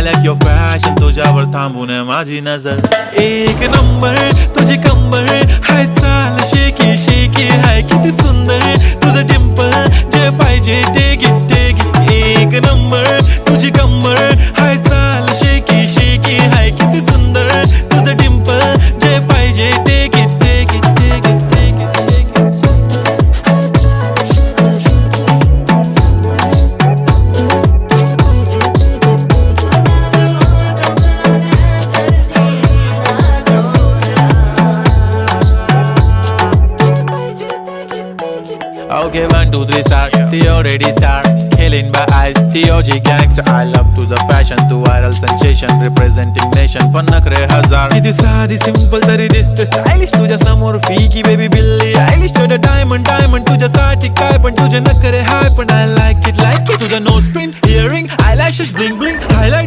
like your fashion, तुझ्यावर थांबून माझी नजर. एक नंबर तुझी कंबर हाय, चाल शेकी शेकी हाय, किती सुंदर तुझं डिंपल, जे पाहिजे ते घे ते घे. एक नंबर तुझी कंबर हाय, चाल शेकी शेकी हाय, किती सुंदर तुझं डिंपल, जे पाहिजे ते घे ते घे ते घे ते घे. Okay, 1, 2, 3 start. The already start. Killing by eyes. The OG gangster. I love to the passion, to viral sensation, representing nation. पण नखरे हजार. किती साधी simple तरी दिसते stylish. तुझ्या समोर फीकी baby बिल्ली आयलिश. तुझं diamond diamond तुझ्यासाठी काय, पण तुझे नखरे हाय, पण I like it. तुझं nose pin, earring, eyelashes, bling bling, highlight.